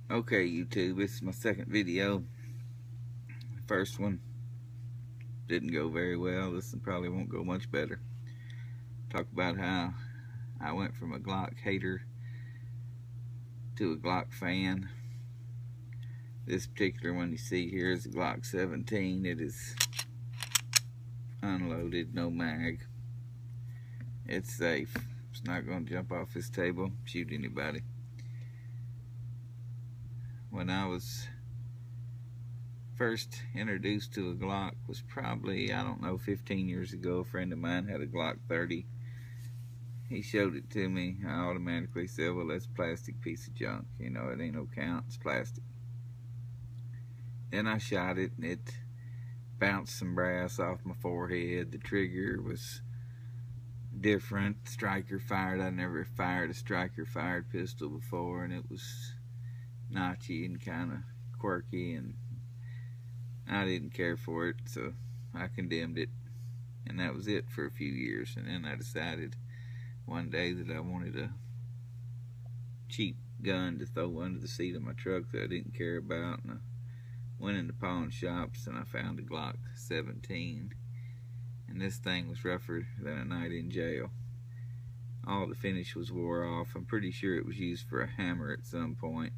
Okay, YouTube, this is my second video. The first one didn't go very well. This one probably won't go much better. Talk about how I went from a Glock hater to a Glock fan. This particular one you see here is a Glock 17. It is unloaded, no mag. It's safe. It's not going to jump off this table, shoot anybody. When I was first introduced to a Glock was probably, I don't know, 15 years ago. A friend of mine had a Glock 30. He showed it to me. I automatically said, well, that's a plastic piece of junk. You know, it ain't no count, it's plastic. Then I shot it, and it bounced some brass off my forehead. The trigger was different. Striker fired. I never fired a striker fired pistol before, and it was notchy and kind of quirky, and I didn't care for it, so I condemned it, and that was it for a few years. And then I decided one day that I wanted a cheap gun to throw under the seat of my truck that I didn't care about, and I went into pawn shops and I found a Glock 17, and this thing was rougher than a night in jail. All the finish was wore off. I'm pretty sure it was used for a hammer at some point.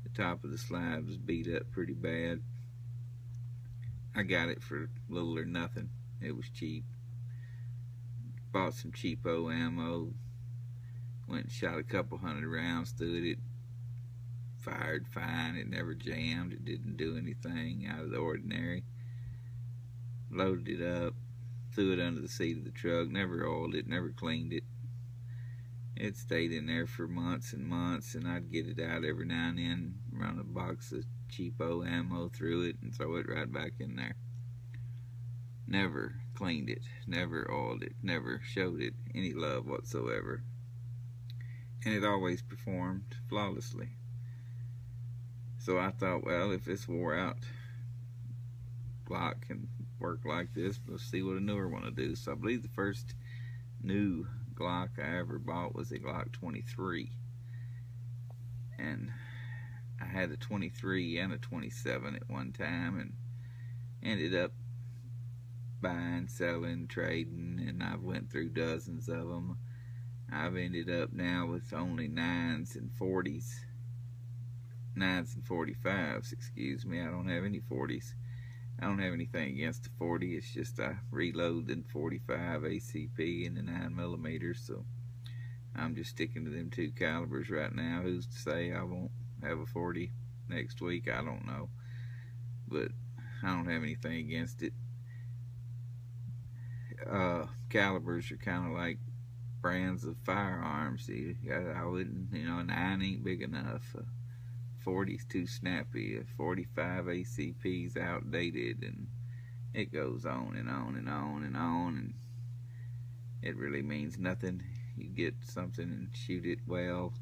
The top of the slide was beat up pretty bad. I got it for little or nothing. It was cheap. Bought some cheapo ammo. Went and shot a couple hundred rounds through it. It fired fine. It never jammed. It didn't do anything out of the ordinary. Loaded it up. Threw it under the seat of the truck. Never oiled it. Never cleaned it. It stayed in there for months and months, and I'd get it out every now and then, run a box of cheapo ammo through it, and throw it right back in there. Never cleaned it, never oiled it, never showed it any love whatsoever. And it always performed flawlessly. So I thought, well, if this wore out Glock can work like this, we'll see what a newer one will do. So I believe the first new Glock I ever bought was a Glock 23, and I had a 23 and a 27 at one time, and ended up buying, selling, trading, and I've went through dozens of them. I've ended up now with only 9s and 40s, 9s and 45s, excuse me. I don't have any 40s. I don't have anything against the 40. It's just I reload the 45 ACP and the 9mm, so I'm just sticking to them two calibers right now. Who's to say I won't have a 40 next week? I don't know, but I don't have anything against it. Calibers are kind of like brands of firearms. I wouldn't, a 9 ain't big enough. 40's too snappy. A 45 ACP's outdated, and it goes on and on and on and on, and it really means nothing. You get something and shoot it well,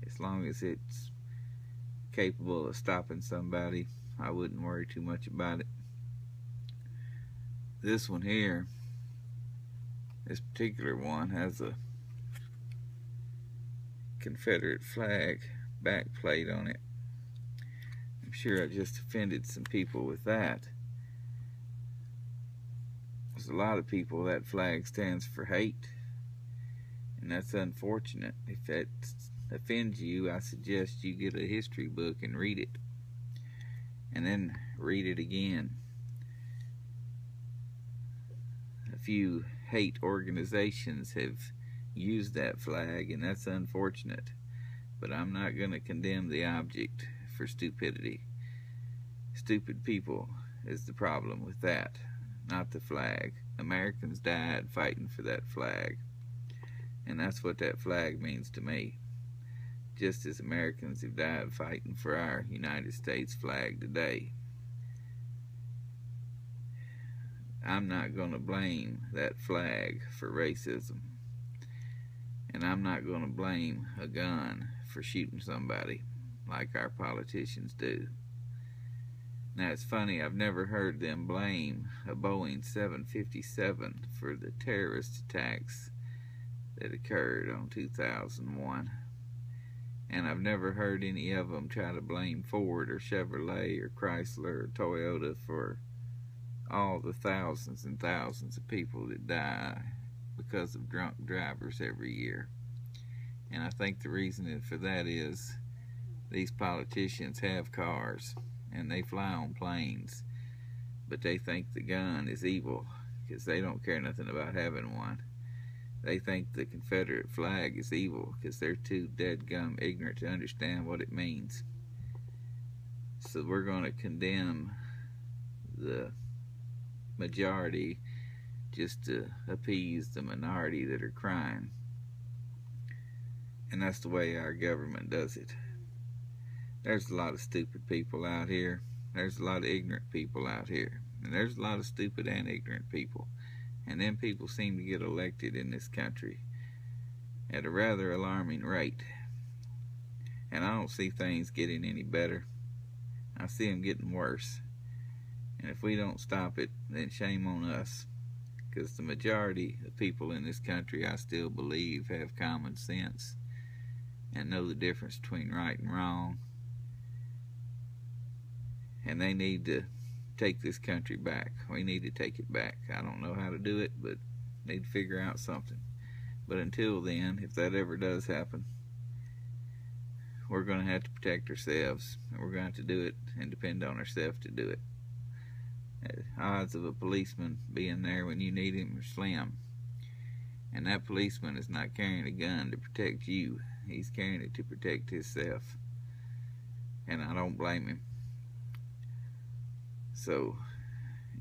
as long as it's capable of stopping somebody. I wouldn't worry too much about it. This one here, this particular one, has a Confederate flag back plate on it. I'm sure I just offended some people with that. There's a lot of people that flag stands for hate, and that's unfortunate. If that offends you, I suggest you get a history book and read it, and then read it again. A few hate organizations have used that flag, and that's unfortunate. But I'm not going to condemn the object for stupidity. Stupid people is the problem with that, not the flag. Americans died fighting for that flag, and that's what that flag means to me. Just as Americans have died fighting for our United States flag today. I'm not going to blame that flag for racism, and I'm not going to blame a gun for shooting somebody like our politicians do. Now, it's funny, I've never heard them blame a Boeing 757 for the terrorist attacks that occurred on 2001. And I've never heard any of them try to blame Ford or Chevrolet or Chrysler or Toyota for all the thousands and thousands of people that die because of drunk drivers every year. And I think the reason for that is these politicians have cars and they fly on planes, but they think the gun is evil because they don't care nothing about having one. They think the Confederate flag is evil because they're too dead-gum ignorant to understand what it means. So we're going to condemn the majority just to appease the minority that are crying. And that's the way our government does it. There's a lot of stupid people out here. There's a lot of ignorant people out here. And there's a lot of stupid and ignorant people. And then people seem to get elected in this country at a rather alarming rate. And I don't see things getting any better. I see them getting worse. And if we don't stop it, then shame on us. Because the majority of people in this country, I still believe, have common sense and know the difference between right and wrong. And they need to take this country back. We need to take it back. I don't know how to do it, but need to figure out something. But until then, if that ever does happen, we're going to have to protect ourselves. And we're going to have to do it and depend on ourselves to do it. Odds of a policeman being there when you need him are slim. And that policeman is not carrying a gun to protect you. He's carrying it to protect himself. And I don't blame him. So,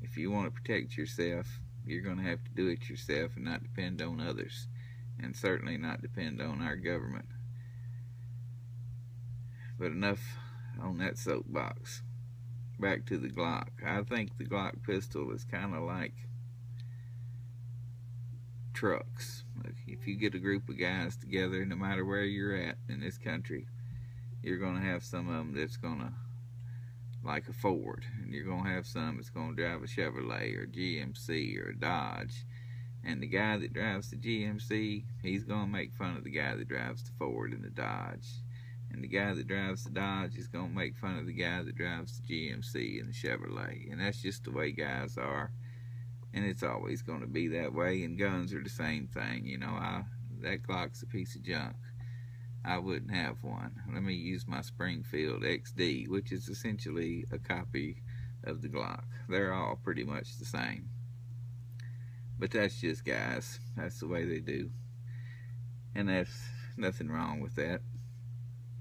if you want to protect yourself, you're going to have to do it yourself and not depend on others. And certainly not depend on our government. But enough on that soapbox. Back to the Glock. I think the Glock pistol is kind of like trucks. If you get a group of guys together, no matter where you're at in this country, you're going to have some of them that's going to like a Ford, and you're going to have some that's going to drive a Chevrolet or GMC or a Dodge. And the guy that drives the GMC, he's going to make fun of the guy that drives the Ford and the Dodge. And the guy that drives the Dodge is going to make fun of the guy that drives the GMC and the Chevrolet. And that's just the way guys are. And it's always going to be that way. And guns are the same thing. You know, that Glock's a piece of junk. I wouldn't have one. Let me use my Springfield XD, which is essentially a copy of the Glock. They're all pretty much the same. But that's just guys. That's the way they do. And that's nothing wrong with that.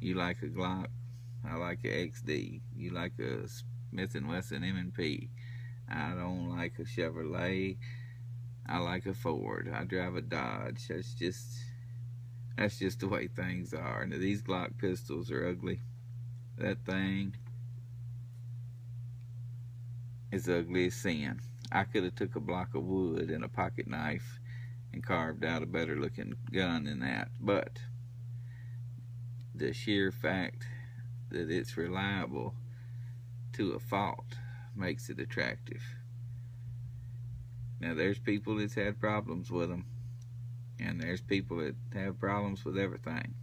You like a Glock, I like a XD. You like a Smith & Wesson M&P. I don't like a Chevrolet. I like a Ford. I drive a Dodge. That's just the way things are. Now, these Glock pistols are ugly. That thing is ugly as sin. I could have took a block of wood and a pocket knife and carved out a better looking gun than that. But the sheer fact that it's reliable to a fault makes it attractive. Now, there's people that's had problems with them, and there's people that have problems with everything.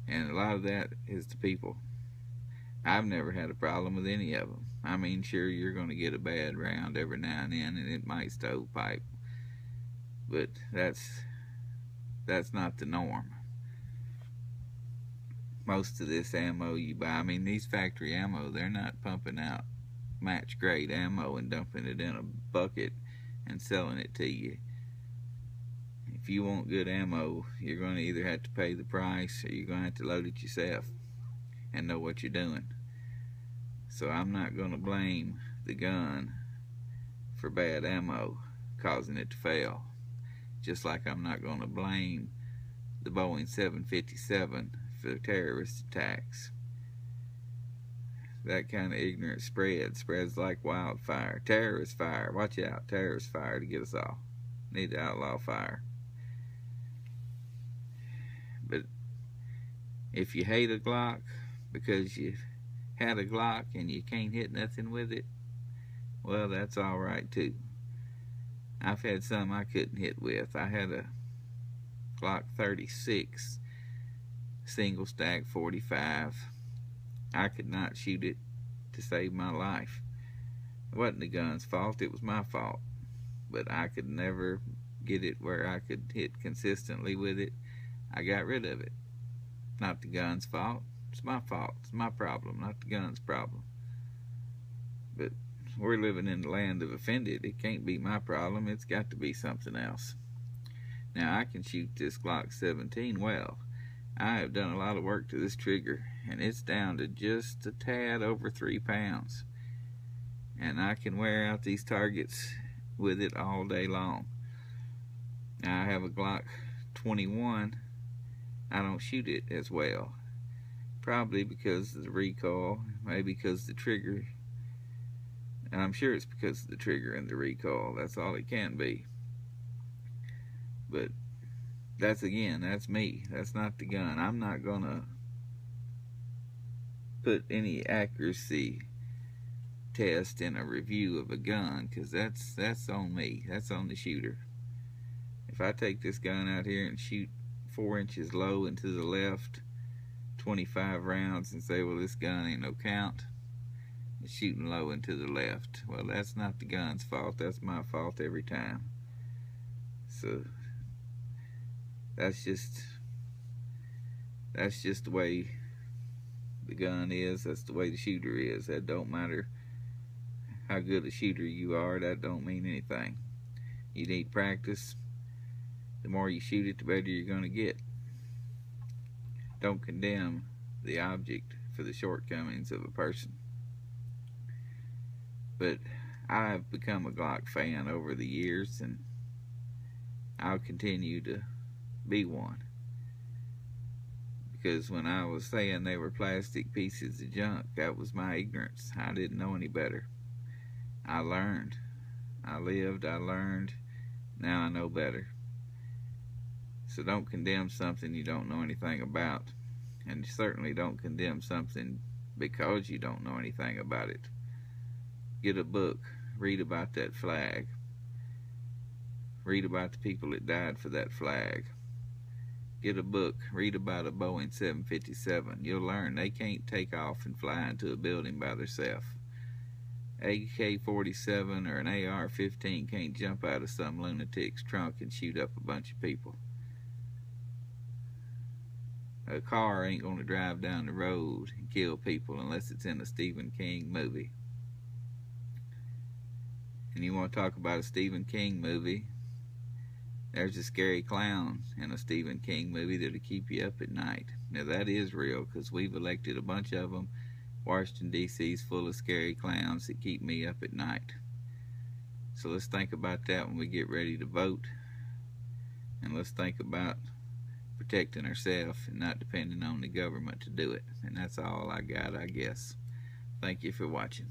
And a lot of that is the people. I've never had a problem with any of them. I mean, sure, you're going to get a bad round every now and then, and it might stovepipe. But that's not the norm. Most of this ammo you buy, I mean, these factory ammo, they're not pumping out match grade ammo and dumping it in a bucket and selling it to you. If you want good ammo, you're going to either have to pay the price or you're going to have to load it yourself and know what you're doing. So I'm not going to blame the gun for bad ammo causing it to fail. Just like I'm not going to blame the Boeing 757 for terrorist attacks. That kind of ignorance spreads like wildfire. Terrorist fire, watch out, terrorist fire to get us all. Need to outlaw fire. But if you hate a Glock because you had a Glock and you can't hit nothing with it, well, that's alright too. I've had some I couldn't hit with. I had a Glock 36 single stack 45. I could not shoot it to save my life. It wasn't the gun's fault, it was my fault. But I could never get it where I could hit consistently with it. I got rid of it. Not the gun's fault. It's my fault. It's my problem, not the gun's problem. But we're living in the land of offended. It can't be my problem. It's got to be something else. Now, I can shoot this Glock 17 well. I have done a lot of work to this trigger, and it's down to just a tad over 3 pounds. And I can wear out these targets with it all day long. Now, I have a Glock 21. I don't shoot it as well. Probably because of the recoil, maybe because the trigger, and I'm sure it's because of the trigger and the recoil. That's all it can be. But that's me. That's not the gun. I'm not gonna put any accuracy test in a review of a gun, because that's on me. That's on the shooter. If I take this gun out here and shoot 4 inches low and to the left 25 rounds and say, well, this gun ain't no count, it's shooting low and to the left. Well, that's not the gun's fault. That's my fault every time. So that's just the way the gun is. That's the way the shooter is. That don't matter how good a shooter you are. That don't mean anything. You need practice. The more you shoot it, the better you're going to get. Don't condemn the object for the shortcomings of a person. But I've become a Glock fan over the years, and I'll continue to be one. Because when I was saying they were plastic pieces of junk, that was my ignorance. I didn't know any better. I learned. I lived, I learned. Now I know better. So don't condemn something you don't know anything about. And certainly don't condemn something because you don't know anything about it. Get a book. Read about that flag. Read about the people that died for that flag. Get a book. Read about a Boeing 757. You'll learn they can't take off and fly into a building by themselves. AK-47 or an AR-15 can't jump out of some lunatic's trunk and shoot up a bunch of people. A car ain't going to drive down the road and kill people unless it's in a Stephen King movie. And you want to talk about a Stephen King movie, there's a scary clown in a Stephen King movie that'll keep you up at night. Now that is real, because we've elected a bunch of them. Washington, D.C. is full of scary clowns that keep me up at night. So let's think about that when we get ready to vote. And let's think about protecting ourselves and not depending on the government to do it. And that's all I got, I guess. Thank you for watching.